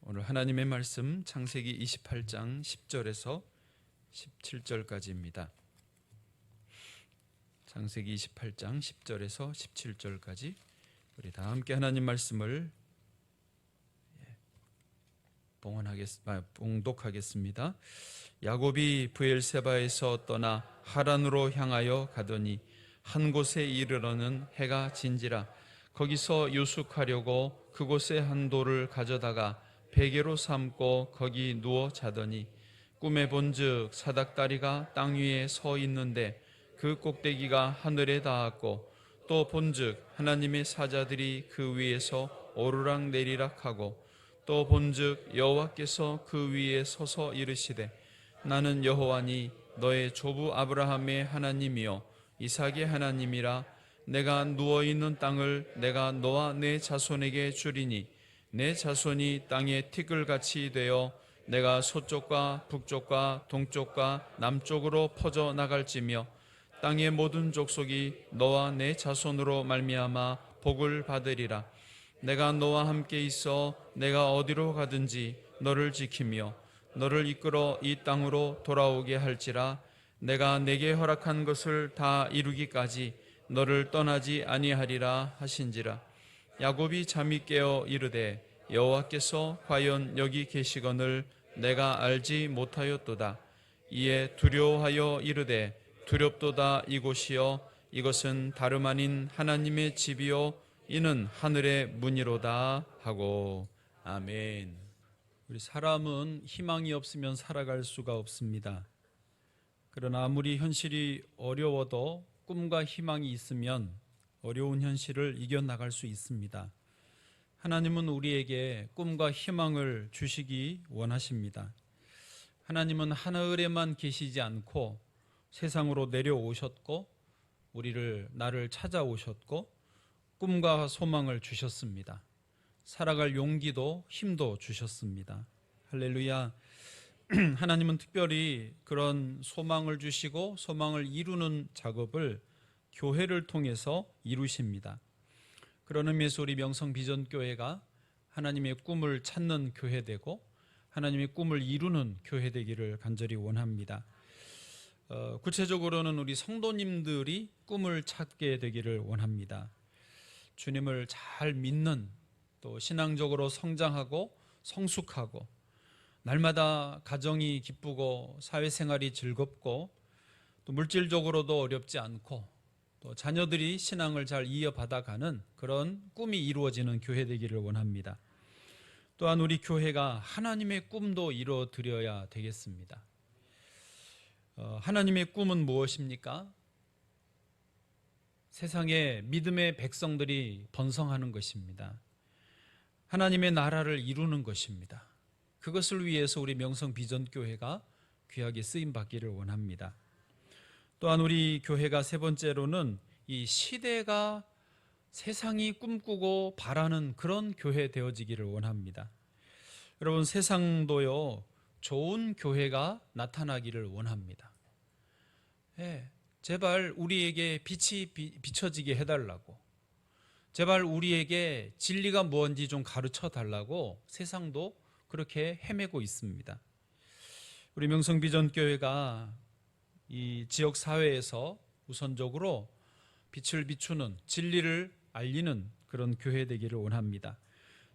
오늘 하나님의 말씀 창세기 28장 10절에서 17절까지입니다. 창세기 28장 10절에서 17절까지 우리 다 함께 하나님 말씀을 봉독하겠습니다. 야곱이 브엘세바에서 떠나 하란으로 향하여 가더니 한 곳에 이르러는 해가 진지라. 거기서 유숙하려고 그곳에 한 돌을 가져다가 베개로 삼고 거기 누워 자더니 꿈에 본즉 사닥다리가 땅 위에 서 있는데 그 꼭대기가 하늘에 닿았고 또 본즉 하나님의 사자들이 그 위에서 오르락 내리락 하고 또 본즉 여호와께서 그 위에 서서 이르시되 나는 여호와니 너의 조부 아브라함의 하나님이요 이삭의 하나님이라. 내가 누워있는 땅을 내가 너와 내 자손에게 주리니 내 자손이 땅의 티끌같이 되어 내가 서쪽과 북쪽과 동쪽과 남쪽으로 퍼져 나갈지며 땅의 모든 족속이 너와 내 자손으로 말미암아 복을 받으리라. 내가 너와 함께 있어 내가 어디로 가든지 너를 지키며 너를 이끌어 이 땅으로 돌아오게 할지라. 내가 내게 허락한 것을 다 이루기까지 너를 떠나지 아니하리라 하신지라. 야곱이 잠이 깨어 이르되 여호와께서 과연 여기 계시거늘 내가 알지 못하였도다. 이에 두려워하여 이르되 두렵도다. 이곳이여 이것은 다름 아닌 하나님의 집이요 이는 하늘의 문이로다 하고. 아멘. 우리 사람은 희망이 없으면 살아갈 수가 없습니다. 그러나 아무리 현실이 어려워도 꿈과 희망이 있으면 어려운 현실을 이겨나갈 수 있습니다. 하나님은 우리에게 꿈과 희망을 주시기 원하십니다. 하나님은 하늘에만 계시지 않고 세상으로 내려오셨고 나를 찾아오셨고 꿈과 소망을 주셨습니다. 살아갈 용기도 힘도 주셨습니다. 할렐루야. 하나님은 특별히 그런 소망을 주시고 소망을 이루는 작업을 교회를 통해서 이루십니다. 그런 의미에서 우리 명성비전교회가 하나님의 꿈을 찾는 교회되고 하나님의 꿈을 이루는 교회 되기를 간절히 원합니다. 구체적으로는 우리 성도님들이 꿈을 찾게 되기를 원합니다. 주님을 잘 믿는, 또 신앙적으로 성장하고 성숙하고 날마다 가정이 기쁘고 사회생활이 즐겁고 또 물질적으로도 어렵지 않고 또 자녀들이 신앙을 잘 이어받아가는 그런 꿈이 이루어지는 교회 되기를 원합니다. 또한 우리 교회가 하나님의 꿈도 이루어드려야 되겠습니다. 하나님의 꿈은 무엇입니까? 세상에 믿음의 백성들이 번성하는 것입니다. 하나님의 나라를 이루는 것입니다. 그것을 위해서 우리 명성비전교회가 귀하게 쓰임받기를 원합니다. 또한 우리 교회가 세 번째로는 이 시대가 세상이 꿈꾸고 바라는 그런 교회 되어지기를 원합니다. 여러분, 세상도요 좋은 교회가 나타나기를 원합니다. 제발 우리에게 빛이 비춰지게 해달라고, 제발 우리에게 진리가 뭔지 좀 가르쳐 달라고 세상도 그렇게 헤매고 있습니다. 우리 명성비전교회가 이 지역 사회에서 우선적으로 빛을 비추는, 진리를 알리는 그런 교회 되기를 원합니다.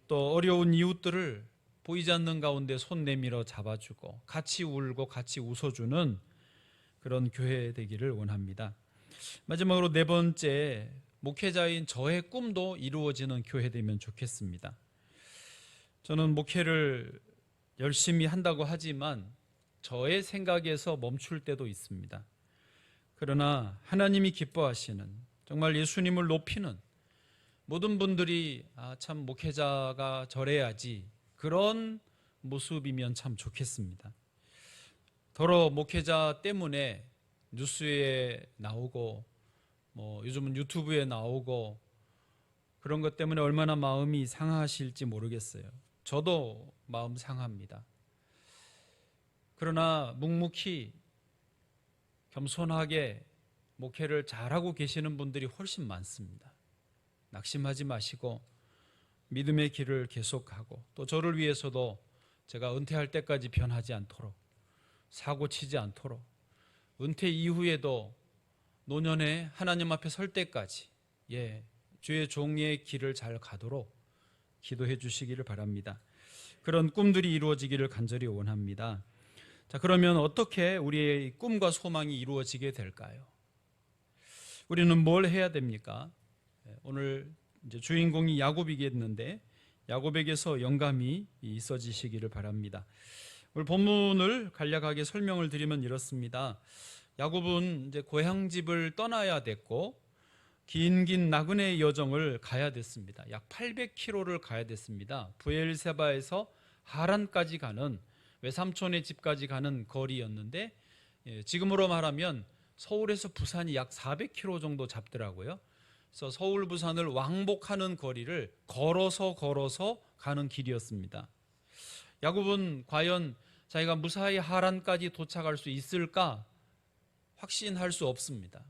또 어려운 이웃들을 보이지 않는 가운데 손 내밀어 잡아주고 같이 울고 같이 웃어주는 그런 교회 되기를 원합니다. 마지막으로 네 번째, 목회자인 저의 꿈도 이루어지는 교회 되면 좋겠습니다. 저는 목회를 열심히 한다고 하지만 저의 생각에서 멈출 때도 있습니다. 그러나 하나님이 기뻐하시는, 정말 예수님을 높이는 모든 분들이 참 목회자가 저래야지, 그런 모습이면 참 좋겠습니다. 더러 목회자 때문에 뉴스에 나오고 요즘은 유튜브에 나오고 그런 것 때문에 얼마나 마음이 상하실지 모르겠어요. 저도 마음 상합니다. 그러나 묵묵히 겸손하게 목회를 잘하고 계시는 분들이 훨씬 많습니다. 낙심하지 마시고 믿음의 길을 계속하고 또 저를 위해서도 제가 은퇴할 때까지 변하지 않도록, 사고 치지 않도록, 은퇴 이후에도 노년에 하나님 앞에 설 때까지 주의 종의 길을 잘 가도록 기도해 주시기를 바랍니다. 그런 꿈들이 이루어지기를 간절히 원합니다. 자, 그러면 어떻게 우리의 꿈과 소망이 이루어지게 될까요? 우리는 뭘 해야 됩니까? 오늘 이제 주인공이 야곱이겠는데 야곱에게서 영감이 있어지시기를 바랍니다. 오늘 본문을 간략하게 설명을 드리면 이렇습니다. 야곱은 이제 고향집을 떠나야 됐고 긴 나그네의 여정을 가야 됐습니다. 약 800km를 가야 됐습니다. 브엘세바에서 하란까지 가는, 외삼촌의 집까지 가는 거리였는데 지금으로 말하면 서울에서 부산이 약 400km 정도 잡더라고요. 그래서 서울 부산을 왕복하는 거리를 걸어서 가는 길이었습니다. 야곱은 과연 자기가 무사히 하란까지 도착할 수 있을까 확신할 수 없습니다.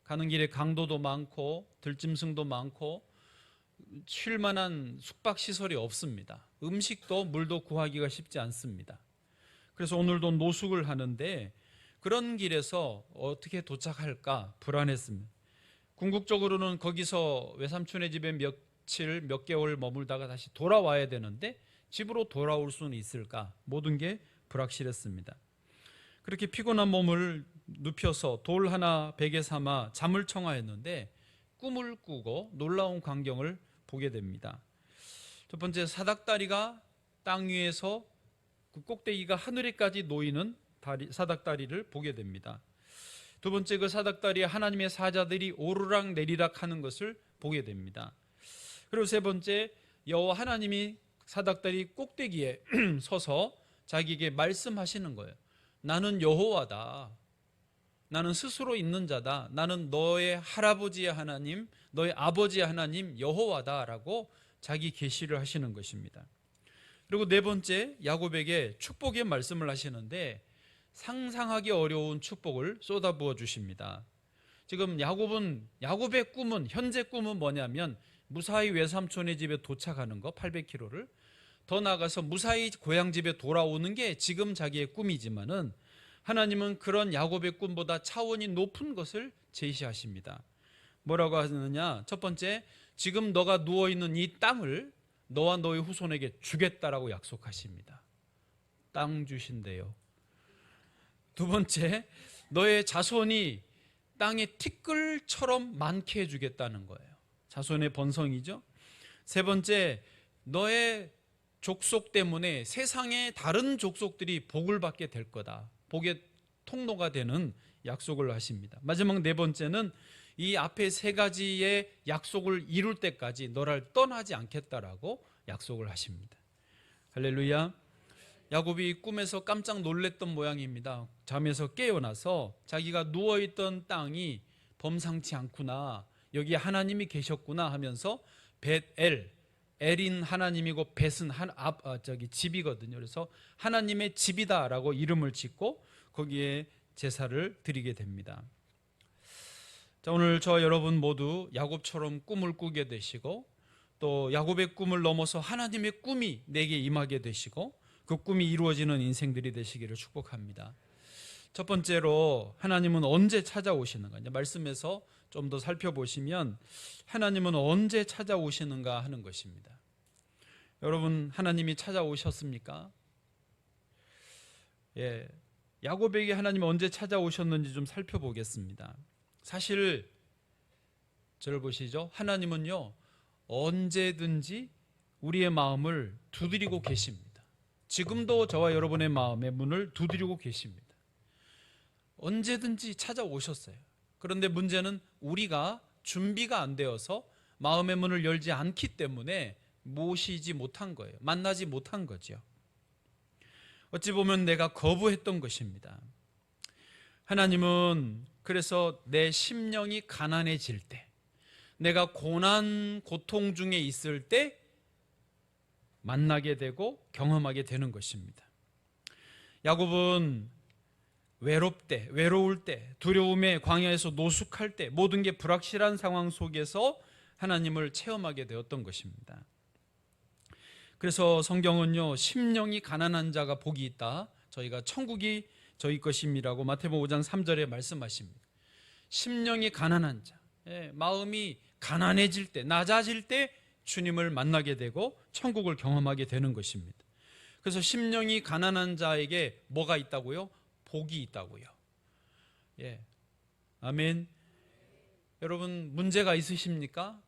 가는 길에 강도도 많고 들짐승도 많고 쉴 만한 숙박시설이 없습니다. 음식도 물도 구하기가 쉽지 않습니다. 그래서 오늘도 노숙을 하는데 그런 길에서 어떻게 도착할까 불안했습니다. 궁극적으로는 거기서 외삼촌의 집에 며칠 몇 개월 머물다가 다시 돌아와야 되는데 집으로 돌아올 수는 있을까? 모든 게 불확실했습니다. 그렇게 피곤한 몸을 눕혀서 돌 하나 베개 삼아 잠을 청하였는데 꿈을 꾸고 놀라운 광경을 보게 됩니다. 첫 번째, 사닥다리가 땅 위에서 그 꼭대기가 하늘에까지 놓이는 사닥다리를 보게 됩니다. 두 번째, 그 사닥다리에 하나님의 사자들이 오르락 내리락 하는 것을 보게 됩니다. 그리고 세 번째, 여호와 하나님이 사닥다리 꼭대기에 서서 자기에게 말씀하시는 거예요. 나는 여호와다. 나는 스스로 있는 자다. 나는 너의 할아버지의 하나님, 너의 아버지의 하나님 여호와다라고 자기 계시를 하시는 것입니다. 그리고 네 번째, 야곱에게 축복의 말씀을 하시는데 상상하기 어려운 축복을 쏟아부어 주십니다. 지금 야곱의 꿈은, 현재 꿈은 뭐냐면 무사히 외삼촌의 집에 도착하는 거, 800km를 더 나아가서 무사히 고향집에 돌아오는 게 지금 자기의 꿈이지만은 하나님은 그런 야곱의 꿈보다 차원이 높은 것을 제시하십니다. 뭐라고 하느냐? 첫 번째, 지금 너가 누워있는 이 땅을 너와 너의 후손에게 주겠다라고 약속하십니다. 땅 주신대요. 두 번째, 너의 자손이 땅의 티끌처럼 많게 해주겠다는 거예요. 자손의 번성이죠. 세 번째, 너의 족속 때문에 세상의 다른 족속들이 복을 받게 될 거다. 복의 통로가 되는 약속을 하십니다. 마지막 네 번째는 이 앞에 세 가지의 약속을 이룰 때까지 너를 떠나지 않겠다라고 약속을 하십니다. 할렐루야. 야곱이 꿈에서 깜짝 놀랐던 모양입니다. 잠에서 깨어나서 자기가 누워있던 땅이 범상치 않구나, 여기에 하나님이 계셨구나 하면서 벳엘, 엘인 하나님이고 벳은 집이거든요. 그래서 하나님의 집이다라고 이름을 짓고 거기에 제사를 드리게 됩니다. 자, 오늘 저 여러분 모두 야곱처럼 꿈을 꾸게 되시고 또 야곱의 꿈을 넘어서 하나님의 꿈이 내게 임하게 되시고 그 꿈이 이루어지는 인생들이 되시기를 축복합니다. 첫 번째로, 하나님은 언제 찾아오시는가? 말씀에서 좀 더 살펴보시면 하나님은 언제 찾아오시는가 하는 것입니다. 여러분, 하나님이 찾아오셨습니까? 야곱에게 하나님이 언제 찾아오셨는지 좀 살펴보겠습니다. 사실 저를 보시죠. 하나님은요, 언제든지 우리의 마음을 두드리고 계십니다. 지금도 저와 여러분의 마음의 문을 두드리고 계십니다. 언제든지 찾아오셨어요. 그런데 문제는 우리가 준비가 안 되어서 마음의 문을 열지 않기 때문에 모시지 못한 거예요. 만나지 못한 거죠. 어찌 보면 내가 거부했던 것입니다. 하나님은 그래서 내 심령이 가난해질 때, 내가 고난, 고통 중에 있을 때 만나게 되고 경험하게 되는 것입니다. 야곱은 외로울 때, 두려움의 광야에서 노숙할 때, 모든 게 불확실한 상황 속에서 하나님을 체험하게 되었던 것입니다. 그래서 성경은요, 심령이 가난한 자가 복이 있다, 저희가 천국이 저희 것임이라고 마태복음 5장 3절에 말씀하십니다. 심령이 가난한 자, 마음이 가난해질 때, 낮아질 때 주님을 만나게 되고 천국을 경험하게 되는 것입니다. 그래서 심령이 가난한 자에게 뭐가 있다고요? 복이 있다고요. 아멘. 여러분, 문제가 있으십니까?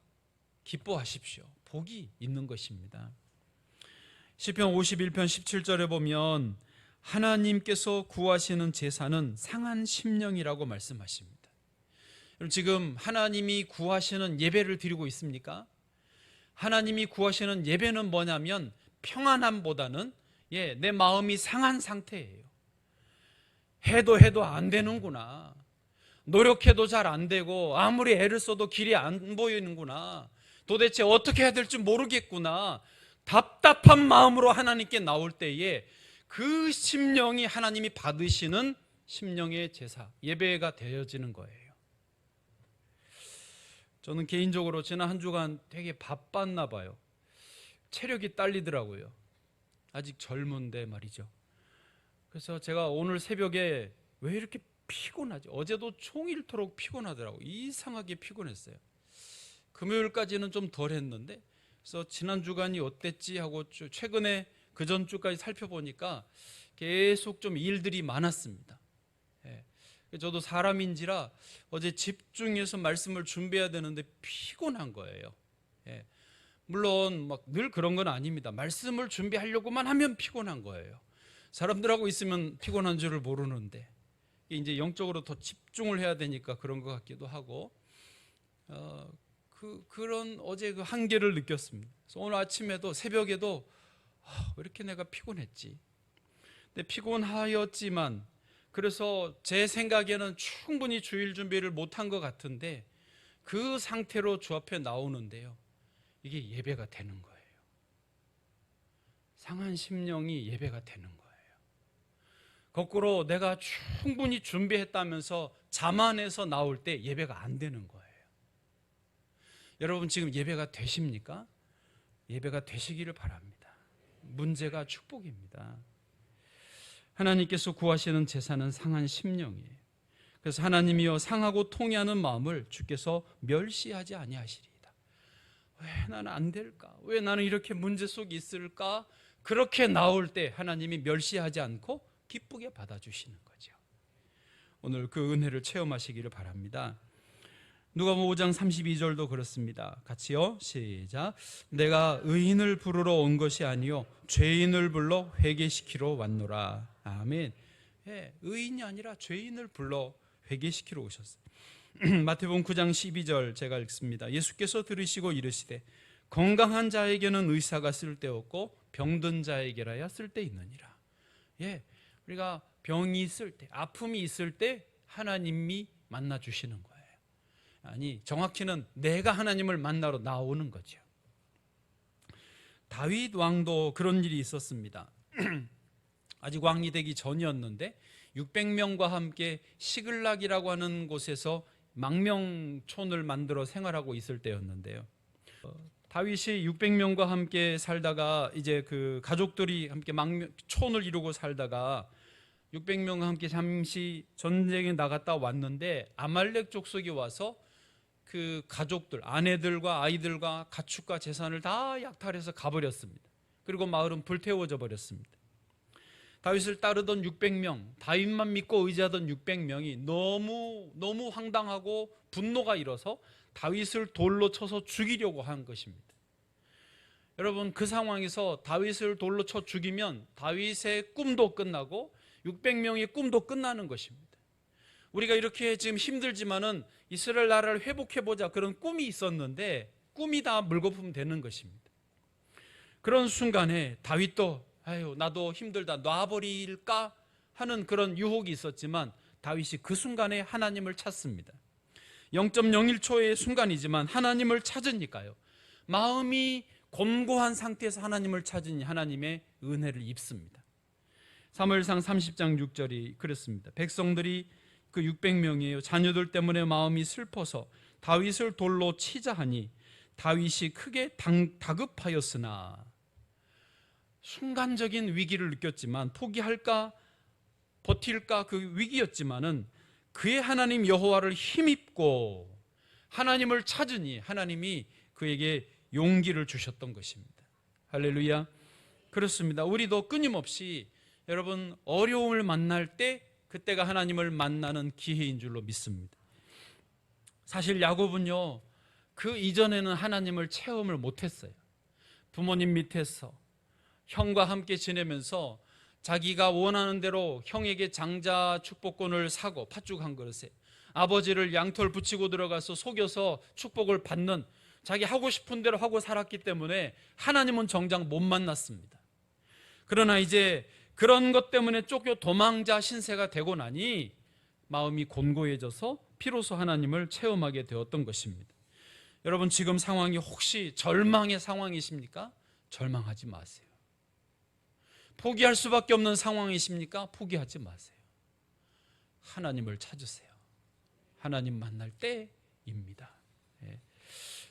기뻐하십시오. 복이 있는 것입니다. 시편 51편 17절에 보면 하나님께서 구하시는 제사는 상한 심령이라고 말씀하십니다. 지금 하나님이 구하시는 예배를 드리고 있습니까? 하나님이 구하시는 예배는 뭐냐면 평안함보다는 내 마음이 상한 상태예요. 해도 안 되는구나. 노력해도 잘 안 되고 아무리 애를 써도 길이 안 보이는구나. 도대체 어떻게 해야 될지 모르겠구나. 답답한 마음으로 하나님께 나올 때에 그 심령이 하나님이 받으시는 심령의 제사, 예배가 되어지는 거예요. 저는 개인적으로 지난 한 주간 되게 바빴나 봐요. 체력이 딸리더라고요. 아직 젊은데 말이죠. 그래서 제가 오늘 새벽에 왜 이렇게 피곤하지? 어제도 종일토록 피곤하더라고요. 이상하게 피곤했어요. 금요일까지는 좀 덜 했는데, 그래서 지난 주간이 어땠지 하고 최근에 그 전 주까지 살펴보니까 계속 좀 일들이 많았습니다. 저도 사람인지라 어제 집중해서 말씀을 준비해야 되는데 피곤한 거예요. 물론 막 늘 그런 건 아닙니다. 말씀을 준비하려고만 하면 피곤한 거예요. 사람들하고 있으면 피곤한 줄을 모르는데 이제 영적으로 더 집중을 해야 되니까 그런 것 같기도 하고, 그런 어제 그 한계를 느꼈습니다. 그래서 오늘 아침에도 새벽에도 왜 이렇게 내가 피곤했지? 근데 피곤하였지만, 그래서 제 생각에는 충분히 주일 준비를 못한 것 같은데 그 상태로 주 앞에 나오는데요, 이게 예배가 되는 거예요. 상한 심령이 예배가 되는 거예요. 거꾸로 내가 충분히 준비했다면서 자만해서 나올 때 예배가 안 되는 거예요. 여러분, 지금 예배가 되십니까? 예배가 되시기를 바랍니다. 문제가 축복입니다. 하나님께서 구하시는 제사는 상한 심령이에요. 그래서 하나님이여 상하고 통해하는 마음을 주께서 멸시하지 아니하시리이다. 왜 나는 안 될까? 왜 나는 이렇게 문제 속에 있을까? 그렇게 나올 때 하나님이 멸시하지 않고 기쁘게 받아주시는 거죠. 오늘 그 은혜를 체험하시기를 바랍니다. 누가복음 5장 32절도 그렇습니다. 같이요, 시작. 내가 의인을 부르러 온 것이 아니요 죄인을 불러 회개시키러 왔노라. 아멘. 의인이 아니라 죄인을 불러 회개시키러 오셨어요. 마태복음 9장 12절 제가 읽습니다. 예수께서 들으시고 이르시되 건강한 자에게는 의사가 쓸데없고 병든 자에게라야 쓸데있느니라. 우리가 병이 있을 때, 아픔이 있을 때 하나님이 만나 주시는 거예요. 아니, 정확히는 내가 하나님을 만나러 나오는 거죠. 다윗 왕도 그런 일이 있었습니다. 아직 왕이 되기 전이었는데 600명과 함께 시글락이라고 하는 곳에서 망명촌을 만들어 생활하고 있을 때였는데요. 다윗이 600명과 함께 살다가 이제 그 가족들이 함께 촌을 이루고 살다가 600명과 함께 잠시 전쟁에 나갔다 왔는데 아말렉 족속이 와서 그 가족들, 아내들과 아이들과 가축과 재산을 다 약탈해서 가버렸습니다. 그리고 마을은 불태워져 버렸습니다. 다윗을 따르던 600명, 다윗만 믿고 의지하던 600명이 너무 황당하고 분노가 일어서 다윗을 돌로 쳐서 죽이려고 한 것입니다. 여러분, 그 상황에서 다윗을 돌로 쳐 죽이면 다윗의 꿈도 끝나고 600명의 꿈도 끝나는 것입니다. 우리가 이렇게 지금 힘들지만은 이스라엘 나라를 회복해보자, 그런 꿈이 있었는데 꿈이 다 물거품 되는 것입니다. 그런 순간에 다윗도 나도 힘들다, 놔버릴까 하는 그런 유혹이 있었지만 다윗이 그 순간에 하나님을 찾습니다. 0.01초의 순간이지만 하나님을 찾으니까요, 마음이 곤고한 상태에서 하나님을 찾으니 하나님의 은혜를 입습니다. 사무엘상 30장 6절이 그렇습니다. 백성들이 그 600명이에요. 자녀들 때문에 마음이 슬퍼서 다윗을 돌로 치자 하니 다윗이 크게 다급하였으나, 순간적인 위기를 느꼈지만 포기할까 버틸까 그 위기였지만은 그의 하나님 여호와를 힘입고 하나님을 찾으니 하나님이 그에게 용기를 주셨던 것입니다. 할렐루야. 그렇습니다. 우리도 끊임없이 여러분 어려움을 만날 때 그때가 하나님을 만나는 기회인 줄로 믿습니다. 사실 야곱은요, 그 이전에는 하나님을 체험을 못했어요. 부모님 밑에서 형과 함께 지내면서 자기가 원하는 대로 형에게 장자 축복권을 사고 팥죽 한 그릇에 아버지를 양털 붙이고 들어가서 속여서 축복을 받는, 자기 하고 싶은 대로 하고 살았기 때문에 하나님은 정작 못 만났습니다. 그러나 이제 그런 것 때문에 쫓겨 도망자 신세가 되고 나니 마음이 곤고해져서 비로소 하나님을 체험하게 되었던 것입니다. 여러분, 지금 상황이 혹시 절망의 상황이십니까? 절망하지 마세요. 포기할 수밖에 없는 상황이십니까? 포기하지 마세요. 하나님을 찾으세요. 하나님 만날 때입니다.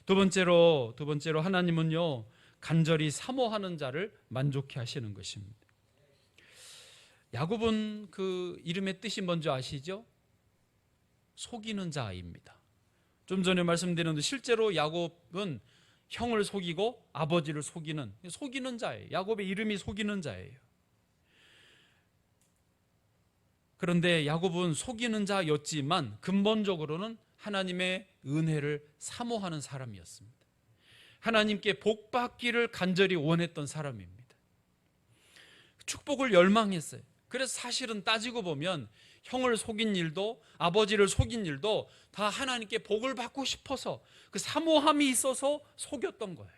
두 번째로 하나님은요, 간절히 사모하는 자를 만족해 하시는 것입니다. 야곱은 그 이름의 뜻이 뭔지 아시죠? 속이는 자입니다. 좀 전에 말씀드렸는데 실제로 야곱은 형을 속이고 아버지를 속이는 자예요. 야곱의 이름이 속이는 자예요. 그런데 야곱은 속이는 자였지만 근본적으로는 하나님의 은혜를 사모하는 사람이었습니다. 하나님께 복 받기를 간절히 원했던 사람입니다. 축복을 열망했어요. 그래서 사실은 따지고 보면 형을 속인 일도 아버지를 속인 일도 다 하나님께 복을 받고 싶어서 그 사모함이 있어서 속였던 거예요.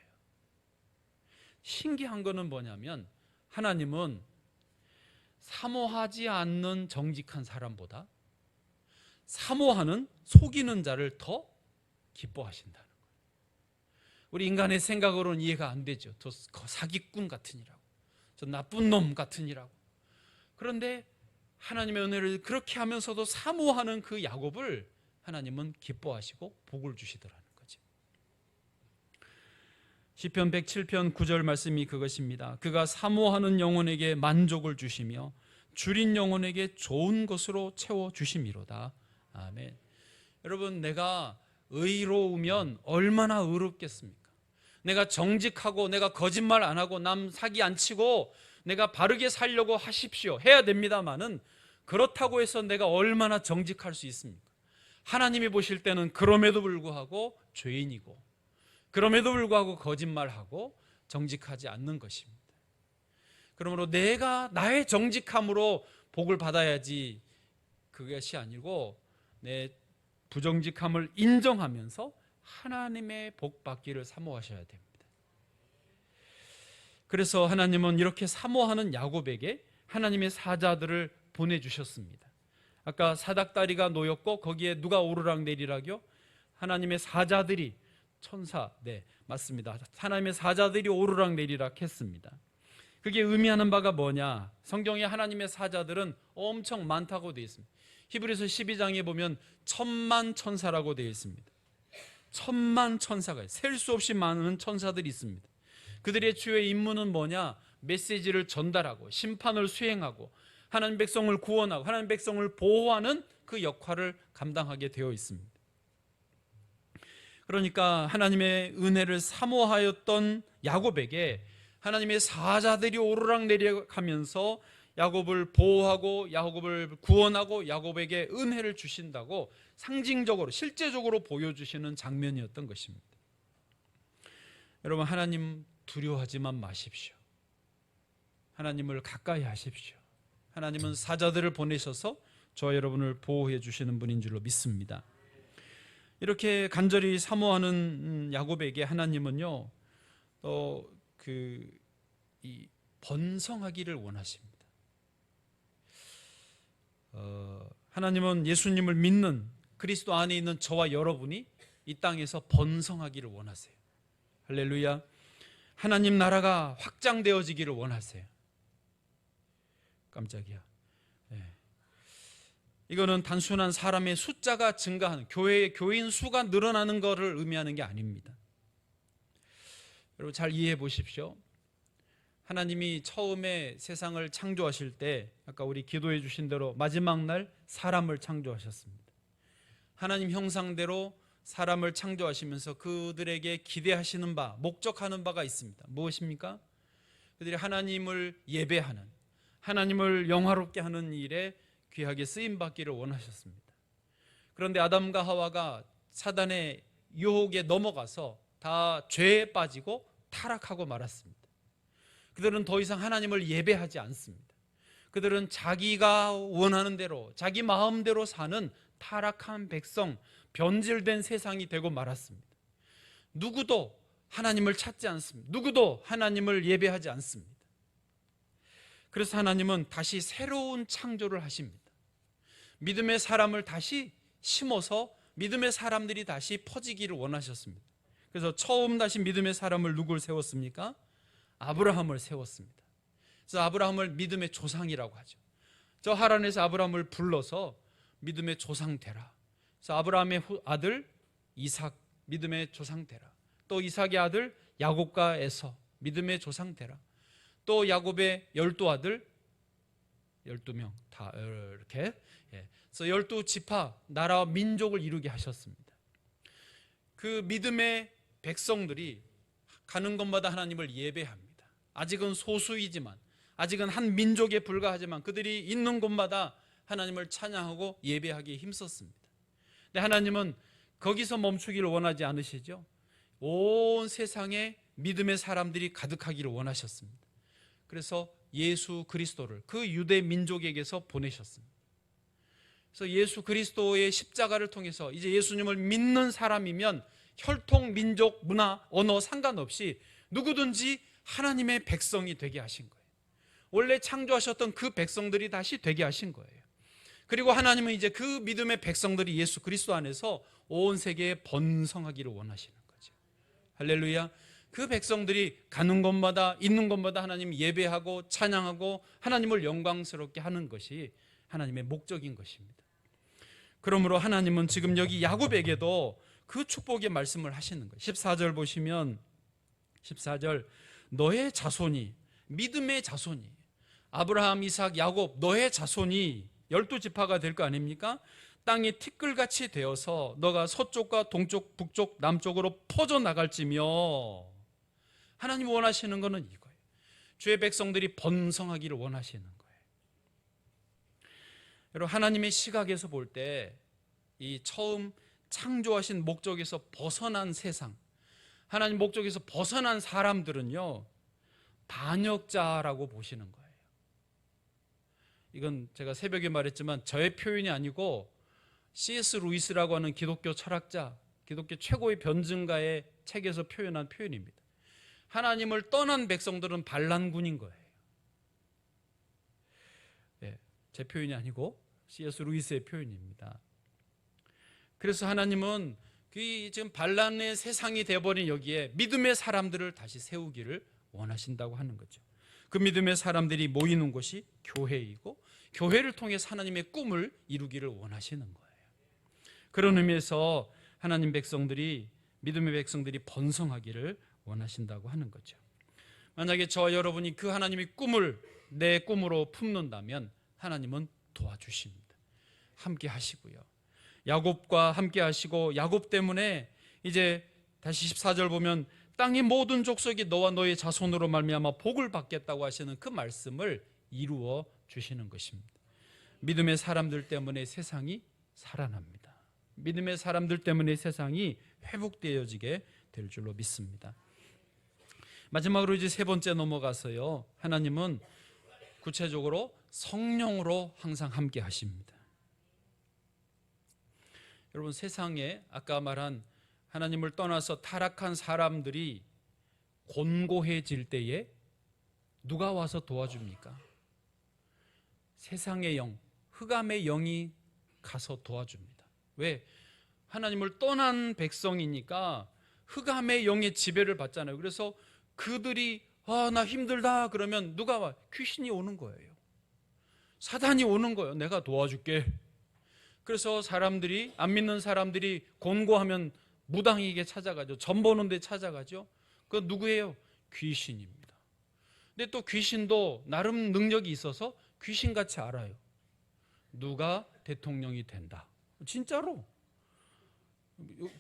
신기한 거는 뭐냐면 하나님은 사모하지 않는 정직한 사람보다 사모하는 속이는 자를 더 기뻐하신다는 거예요. 우리 인간의 생각으로는 이해가 안 되죠. 저 사기꾼 같으니라고, 저 나쁜 놈 같으니라고. 그런데 하나님의 은혜를 그렇게 하면서도 사모하는 그 야곱을 하나님은 기뻐하시고 복을 주시더라는 거죠. 시편 107편 9절 말씀이 그것입니다. 그가 사모하는 영혼에게 만족을 주시며 줄인 영혼에게 좋은 것으로 채워주심이로다. 아멘. 여러분, 내가 의로우면 얼마나 의롭겠습니까? 내가 정직하고 내가 거짓말 안 하고 남 사기 안 치고 내가 바르게 살려고 하십시오 해야 됩니다마는 그렇다고 해서 내가 얼마나 정직할 수 있습니까? 하나님이 보실 때는 그럼에도 불구하고 죄인이고 그럼에도 불구하고 거짓말하고 정직하지 않는 것입니다. 그러므로 내가 나의 정직함으로 복을 받아야지 그것이 아니고 내 부정직함을 인정하면서 하나님의 복 받기를 사모하셔야 됩니다. 그래서 하나님은 이렇게 사모하는 야곱에게 하나님의 사자들을 보내주셨습니다. 아까 사닥다리가 놓였고 거기에 누가 오르락내리락이요? 하나님의 사자들이 천사, 네 맞습니다. 하나님의 사자들이 오르락내리락 했습니다. 그게 의미하는 바가 뭐냐? 성경에 하나님의 사자들은 엄청 많다고 되어 있습니다. 히브리서 12장에 보면 1000만 천사라고 되어 있습니다. 1000만 천사가 셀 수 없이 많은 천사들이 있습니다. 그들의 주요의 임무는 뭐냐? 메시지를 전달하고 심판을 수행하고 하나님 백성을 구원하고 하나님 백성을 보호하는 그 역할을 감당하게 되어 있습니다. 그러니까 하나님의 은혜를 사모하였던 야곱에게 하나님의 사자들이 오르락내리락하면서 야곱을 보호하고 야곱을 구원하고 야곱에게 은혜를 주신다고 상징적으로 실제적으로 보여주시는 장면이었던 것입니다. 여러분, 하나님 두려워하지만 마십시오. 하나님을 가까이 하십시오. 하나님은 사자들을 보내셔서 저와 여러분을 보호해 주시는 분인 줄로 믿습니다. 이렇게 간절히 사모하는 야곱에게 하나님은요, 이 번성하기를 원하십니다. 하나님은 예수님을 믿는 그리스도 안에 있는 저와 여러분이 이 땅에서 번성하기를 원하세요. 할렐루야. 하나님 나라가 확장되어지기를 원하세요. 깜짝이야. 네. 이거는 단순한 사람의 숫자가 증가하는, 교회의 교인 수가 늘어나는 것을 의미하는 게 아닙니다. 여러분 잘 이해해 보십시오. 하나님이 처음에 세상을 창조하실 때 아까 우리 기도해 주신 대로 마지막 날 사람을 창조하셨습니다. 하나님 형상대로 사람을 창조하시면서 그들에게 기대하시는 바, 목적하는 바가 있습니다. 무엇입니까? 그들이 하나님을 예배하는, 하나님을 영화롭게 하는 일에 귀하게 쓰임받기를 원하셨습니다. 그런데 아담과 하와가 사단의 유혹에 넘어가서 다 죄에 빠지고 타락하고 말았습니다. 그들은 더 이상 하나님을 예배하지 않습니다. 그들은 자기가 원하는 대로 자기 마음대로 사는 타락한 백성, 변질된 세상이 되고 말았습니다. 누구도 하나님을 찾지 않습니다. 누구도 하나님을 예배하지 않습니다. 그래서 하나님은 다시 새로운 창조를 하십니다. 믿음의 사람을 다시 심어서 믿음의 사람들이 다시 퍼지기를 원하셨습니다. 그래서 처음 다시 믿음의 사람을 누굴 세웠습니까? 아브라함을 세웠습니다. 그래서 아브라함을 믿음의 조상이라고 하죠. 저 하란에서 아브라함을 불러서 믿음의 조상 되라. 그래서 아브라함의 아들 이삭 믿음의 조상 되라. 또 이삭의 아들 야곱과 에서 믿음의 조상 되라. 또 야곱의 12아들 12명 다 이렇게 그래서 12지파 나라와 민족을 이루게 하셨습니다. 그 믿음의 백성들이 가는 곳마다 하나님을 예배합니다. 아직은 소수이지만, 아직은 한 민족에 불과하지만 그들이 있는 곳마다 하나님을 찬양하고 예배하기에 힘썼습니다. 근데 하나님은 거기서 멈추기를 원하지 않으시죠. 온 세상에 믿음의 사람들이 가득하기를 원하셨습니다. 그래서 예수 그리스도를 그 유대 민족에게서 보내셨습니다. 그래서 예수 그리스도의 십자가를 통해서 이제 예수님을 믿는 사람이면 혈통, 민족, 문화, 언어 상관없이 누구든지 하나님의 백성이 되게 하신 거예요. 원래 창조하셨던 그 백성들이 다시 되게 하신 거예요. 그리고 하나님은 이제 그 믿음의 백성들이 예수 그리스도 안에서 온 세계에 번성하기를 원하시는 거죠. 할렐루야. 그 백성들이 가는 곳마다 있는 곳마다 하나님 예배하고 찬양하고 하나님을 영광스럽게 하는 것이 하나님의 목적인 것입니다. 그러므로 하나님은 지금 여기 야곱에게도 그 축복의 말씀을 하시는 거예요. 14절 보시면 14절 너의 자손이 믿음의 자손이 아브라함, 이삭, 야곱 너의 자손이 12지파가 될 거 아닙니까? 땅이 티끌같이 되어서 너가 서쪽과 동쪽, 북쪽, 남쪽으로 퍼져나갈지며 하나님 원하시는 것은 이거예요. 주의 백성들이 번성하기를 원하시는 거예요. 여러분 하나님의 시각에서 볼 때 이 처음 창조하신 목적에서 벗어난 세상, 하나님 목적에서 벗어난 사람들은요 반역자라고 보시는 거예요. 이건 제가 새벽에 말했지만 저의 표현이 아니고 C.S. 루이스라고 하는 기독교 철학자, 기독교 최고의 변증가의 책에서 표현한 표현입니다. 하나님을 떠난 백성들은 반란군인 거예요. 네, 제 표현이 아니고 C.S. 루이스의 표현입니다. 그래서 하나님은 지금 반란의 세상이 되어버린 여기에 믿음의 사람들을 다시 세우기를 원하신다고 하는 거죠. 그 믿음의 사람들이 모이는 곳이 교회이고 교회를 통해서 하나님의 꿈을 이루기를 원하시는 거예요. 그런 의미에서 하나님 백성들이 믿음의 백성들이 번성하기를 원하신다고 하는 거죠. 만약에 저와 여러분이 그 하나님의 꿈을 내 꿈으로 품는다면 하나님은 도와주십니다. 함께 하시고요. 야곱과 함께 하시고 야곱 때문에 이제 다시 14절 보면 땅의 모든 족속이 너와 너의 자손으로 말미암아 복을 받겠다고 하시는 그 말씀을 이루어 주시는 것입니다. 믿음의 사람들 때문에 세상이 살아납니다. 믿음의 사람들 때문에 세상이 회복되어지게 될 줄로 믿습니다. 마지막으로 이제 세 번째 넘어가서요. 하나님은 구체적으로 성령으로 항상 함께 하십니다. 여러분 세상에 아까 말한 하나님을 떠나서 타락한 사람들이 곤고해질 때에 누가 와서 도와줍니까? 세상의 영, 흑암의 영이 가서 도와줍니다. 왜? 하나님을 떠난 백성이니까 흑암의 영의 지배를 받잖아요. 그래서 그들이 나 힘들다 그러면 누가 와? 귀신이 오는 거예요. 사단이 오는 거예요. 내가 도와줄게. 그래서 사람들이 안 믿는 사람들이 곤고하면 무당에게 찾아가죠. 점 보는 데 찾아가죠. 그건 누구예요? 귀신입니다. 근데 또 귀신도 나름 능력이 있어서 귀신같이 알아요. 누가 대통령이 된다. 진짜로.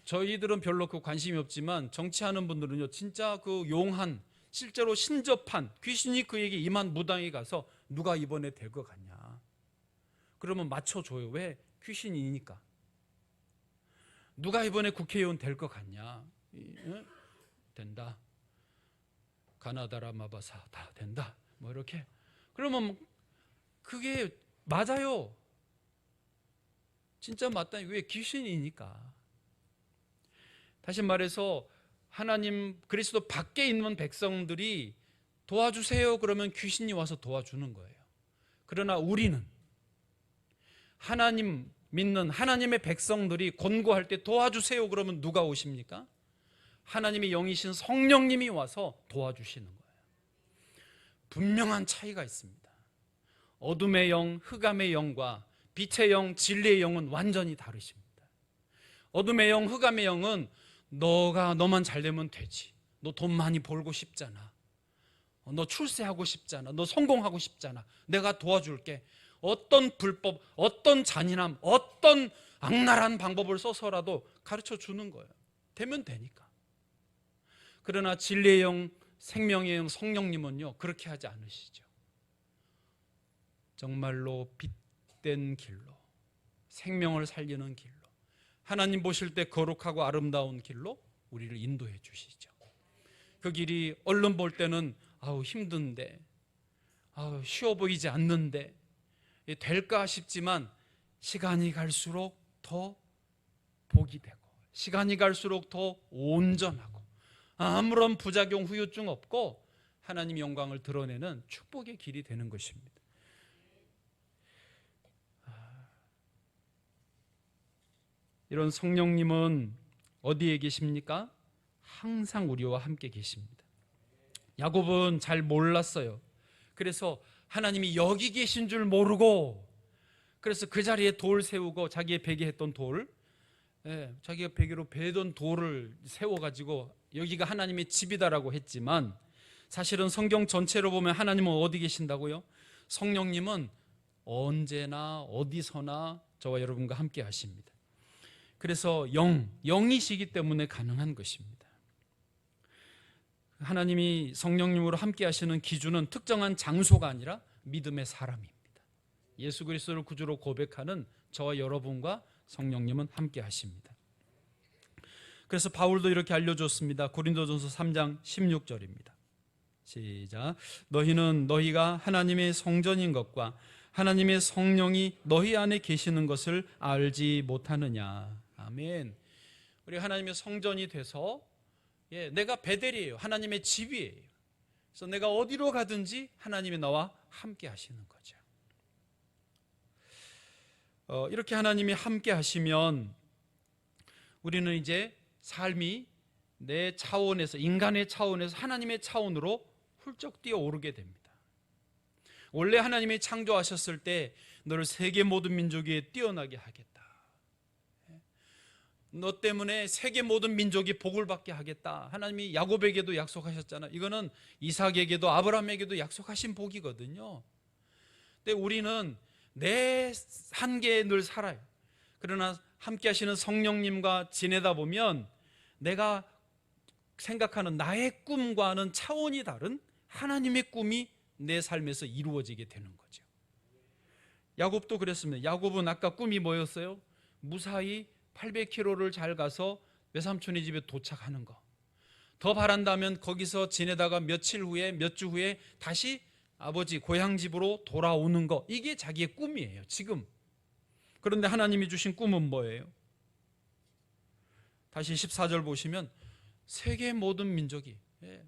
저희들은 별로 그 관심이 없지만 정치하는 분들은요, 진짜 그 용한, 실제로 신접한 귀신이 그에게 임한 무당에 가서 누가 이번에 될 것 같냐. 그러면 맞춰줘요. 왜? 귀신이니까. 누가 이번에 국회의원 될 것 같냐. 된다. 가나다라 마바사 다 된다. 뭐 이렇게. 그러면 그게 맞아요. 진짜 맞다. 왜? 귀신이니까. 다시 말해서 하나님 그리스도 밖에 있는 백성들이 도와주세요 그러면 귀신이 와서 도와주는 거예요. 그러나 우리는 하나님 믿는 하나님의 백성들이 권고할 때 도와주세요 그러면 누가 오십니까? 하나님의 영이신 성령님이 와서 도와주시는 거예요. 분명한 차이가 있습니다. 어둠의 영, 흑암의 영과 빛의 영, 진리의 영은 완전히 다르십니다. 어둠의 영, 흑암의 영은 너만 잘 되면 되지. 너 돈 많이 벌고 싶잖아. 너 출세하고 싶잖아. 너 성공하고 싶잖아. 내가 도와줄게. 어떤 불법, 어떤 잔인함, 어떤 악랄한 방법을 써서라도 가르쳐 주는 거예요. 되면 되니까. 그러나 진리의 영, 생명의 영, 성령님은요 그렇게 하지 않으시죠. 정말로 빛된 길로, 생명을 살리는 길로, 하나님 보실 때 거룩하고 아름다운 길로 우리를 인도해 주시죠. 그 길이 얼른 볼 때는 힘든데, 쉬워 보이지 않는데 될까 싶지만 시간이 갈수록 더 복이 되고 시간이 갈수록 더 온전하고 아무런 부작용 후유증 없고 하나님 영광을 드러내는 축복의 길이 되는 것입니다. 이런 성령님은 어디에 계십니까? 항상 우리와 함께 계십니다. 야곱은 잘 몰랐어요. 그래서 하나님이 여기 계신 줄 모르고, 그래서 그 자리에 돌 세우고 자기의 베개 했던 돌, 자기가 베개로 베던 돌을 세워가지고 여기가 하나님의 집이다라고 했지만, 사실은 성경 전체로 보면 하나님은 어디 계신다고요? 성령님은 언제나 어디서나 저와 여러분과 함께 하십니다. 그래서 영이시기 때문에 가능한 것입니다. 하나님이 성령님으로 함께 하시는 기준은 특정한 장소가 아니라 믿음의 사람입니다. 예수 그리스도를 구주로 고백하는 저와 여러분과 성령님은 함께 하십니다. 그래서 바울도 이렇게 알려줬습니다. 고린도전서 3장 16절입니다. 시작. 너희는 너희가 하나님의 성전인 것과 하나님의 성령이 너희 안에 계시는 것을 알지 못하느냐. 아멘. 우리 하나님의 성전이 돼서 내가 베델이에요. 하나님의 집이에요. 그래서 내가 어디로 가든지 하나님이 나와 함께 하시는 거죠. 이렇게 하나님이 함께 하시면 우리는 이제 삶이 내 차원에서, 인간의 차원에서 하나님의 차원으로 훌쩍 뛰어오르게 됩니다. 원래 하나님이 창조하셨을 때 너를 세계 모든 민족 위에 뛰어나게 하겠다. 너 때문에 세계 모든 민족이 복을 받게 하겠다. 하나님이 야곱에게도 약속하셨잖아. 이거는 이삭에게도 아브라함에게도 약속하신 복이거든요. 근데 우리는 내 한계에 늘 살아요. 그러나 함께 하시는 성령님과 지내다 보면 내가 생각하는 나의 꿈과는 차원이 다른 하나님의 꿈이 내 삶에서 이루어지게 되는 거죠. 야곱도 그랬습니다. 야곱은 아까 꿈이 뭐였어요? 무사히 800km를 잘 가서 외삼촌의 집에 도착하는 거. 더 바란다면 거기서 지내다가 며칠 후에, 몇 주 후에 다시 아버지 고향 집으로 돌아오는 거. 이게 자기의 꿈이에요, 지금. 그런데 하나님이 주신 꿈은 뭐예요? 다시 14절 보시면 세계 모든 민족이,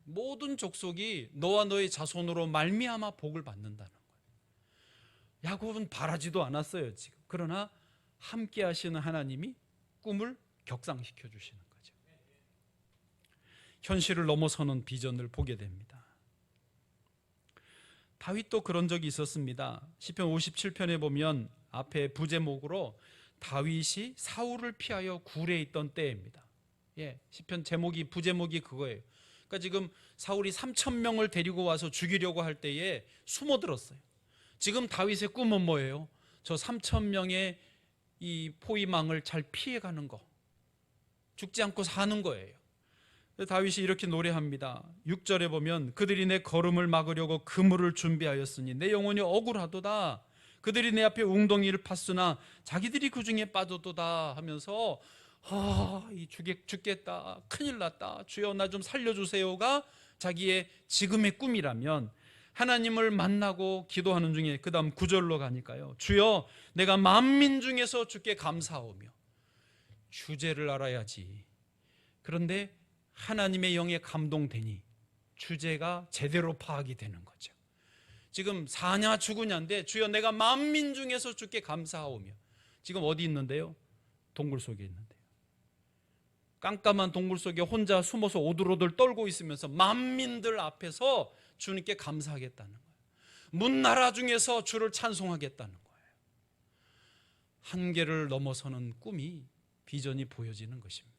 모든 족속이 너와 너의 자손으로 말미암아 복을 받는다는 거예요. 야곱은 바라지도 않았어요, 지금. 그러나 함께 하시는 하나님이 꿈을 격상시켜 주시는 거죠. 현실을 넘어서는 비전을 보게 됩니다. 다윗도 그런 적이 있었습니다. 시편 57편에 보면 앞에 부제목으로 다윗이 사울을 피하여 굴에 있던 때입니다. 시편 제목이, 부제목이 그거예요. 그러니까 지금 사울이 3,000명을 데리고 와서 죽이려고 할 때에 숨어들었어요. 지금 다윗의 꿈은 뭐예요? 저 3,000명의 이 포위망을 잘 피해가는 거, 죽지 않고 사는 거예요. 다윗이 이렇게 노래합니다. 6절에 보면 그들이 내 걸음을 막으려고 그물을 준비하였으니 내 영혼이 억울하도다. 그들이 내 앞에 웅덩이를 팠으나 자기들이 그 중에 빠졌도다 하면서 죽겠다, 큰일 났다, 주여 나 좀 살려주세요가 자기의 지금의 꿈이라면, 하나님을 만나고 기도하는 중에 그 다음 9절로 가니까요, 주여 내가 만민 중에서 주께 감사하오며. 주제를 알아야지. 그런데 하나님의 영에 감동되니 주제가 제대로 파악이 되는 거죠. 지금 사냐 죽으냐인데 주여 내가 만민 중에서 주께 감사하오며. 지금 어디 있는데요? 동굴 속에 있는데요. 깜깜한 동굴 속에 혼자 숨어서 오들오들 떨고 있으면서 만민들 앞에서 주님께 감사하겠다는 거예요. 문나라 중에서 주를 찬송하겠다는 거예요. 한계를 넘어서는 꿈이, 비전이 보여지는 것입니다.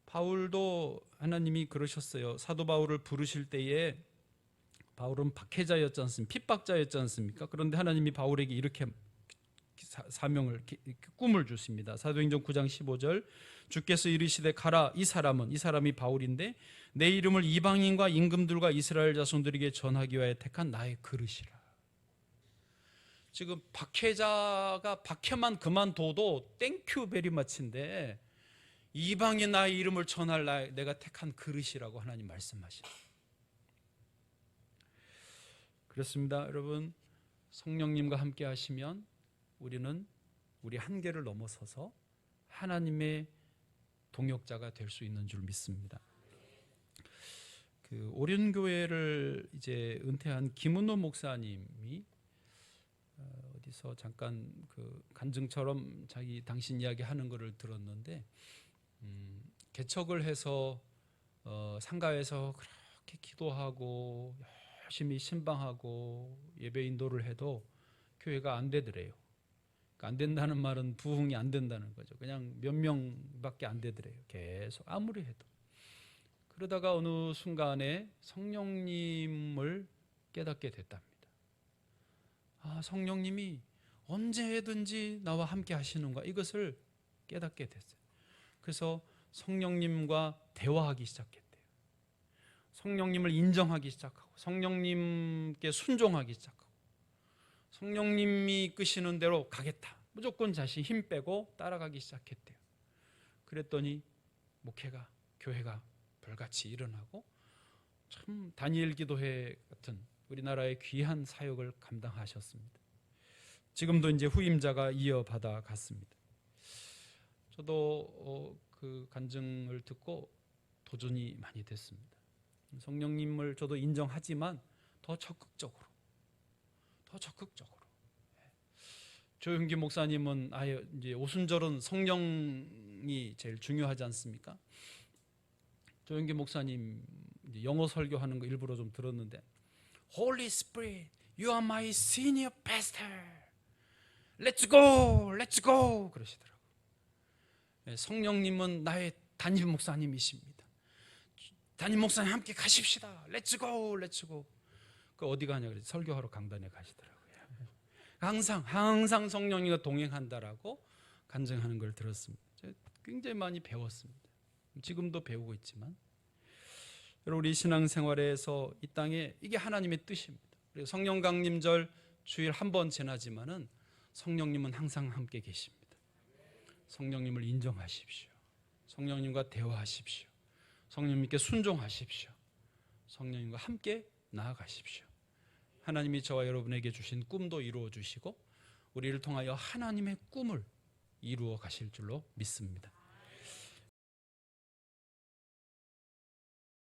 바울도 하나님이 그러셨어요. 사도 바울을 부르실 때에 바울은 박해자였지 않습니까? 핍박자였지 않습니까? 그런데 하나님이 바울에게 이렇게 사명을, 꿈을 주십니다. 사도행전 9장 15절, 주께서 이르시되 가라. 이 사람이 바울인데 내 이름을 이방인과 임금들과 이스라엘 자손들에게 전하기 위하여 택한 나의 그릇이라. 지금 박해자가 박해만 그만둬도 땡큐 베리 마치인데 이방에 나의 이름을 전할 내가 택한 그릇이라고 하나님 말씀하십니다. 그렇습니다. 여러분, 성령님과 함께 하시면 우리는 우리 한계를 넘어서서 하나님의 동역자가 될 수 있는 줄 믿습니다. 그 오륜교회를 이제 은퇴한 김은호 목사님이 어디서 잠깐 그 간증처럼 당신 이야기 하는 거를 들었는데, 개척을 해서 상가에서 그렇게 기도하고 열심히 신방하고 예배 인도를 해도 교회가 안 되더래요. 그러니까 안 된다는 말은 부흥이 안 된다는 거죠. 그냥 몇 명밖에 안 되더래요. 계속 아무리 해도. 그러다가 어느 순간에 성령님을 깨닫게 됐답니다. 성령님이 언제든지 나와 함께 하시는가, 이것을 깨닫게 됐어요. 그래서 성령님과 대화하기 시작했대요. 성령님을 인정하기 시작하고 성령님께 순종하기 시작하고 성령님이 이끄시는 대로 가겠다, 무조건 자신 힘 빼고 따라가기 시작했대요. 그랬더니 목회가, 교회가 불같이 일어나고 참 다니엘 기도회 같은 우리나라의 귀한 사역을 감당하셨습니다. 지금도 이제 후임자가 이어받아 갔습니다. 저도 그 간증을 듣고 도전이 많이 됐습니다. 성령님을 저도 인정하지만 더 적극적으로. 조용기 목사님은 아예 이제 오순절은 성령이 제일 중요하지 않습니까? 조용기 목사님 이제 영어 설교하는 거 일부러 좀 들었는데, Holy Spirit, you are my senior pastor. Let's go, let's go 그러시더라고요. 성령님은 나의 담임 목사님이십니다. 담임 목사님 함께 가십시다. Let's go, let's go. 그 어디 가냐 그래서 설교하러 강단에 가시더라고요. 항상 성령님과 동행한다라고 간증하는 걸 들었습니다. 굉장히 많이 배웠습니다. 지금도 배우고 있지만, 여러분, 우리 신앙생활에서 이 땅에 이게 하나님의 뜻입니다. 그리고 성령 강림절 주일 한 번 지나지만은 성령님은 항상 함께 계십니다. 성령님을 인정하십시오. 성령님과 대화하십시오. 성령님께 순종하십시오. 성령님과 함께 나아가십시오. 하나님이 저와 여러분에게 주신 꿈도 이루어 주시고 우리를 통하여 하나님의 꿈을 이루어 가실 줄로 믿습니다.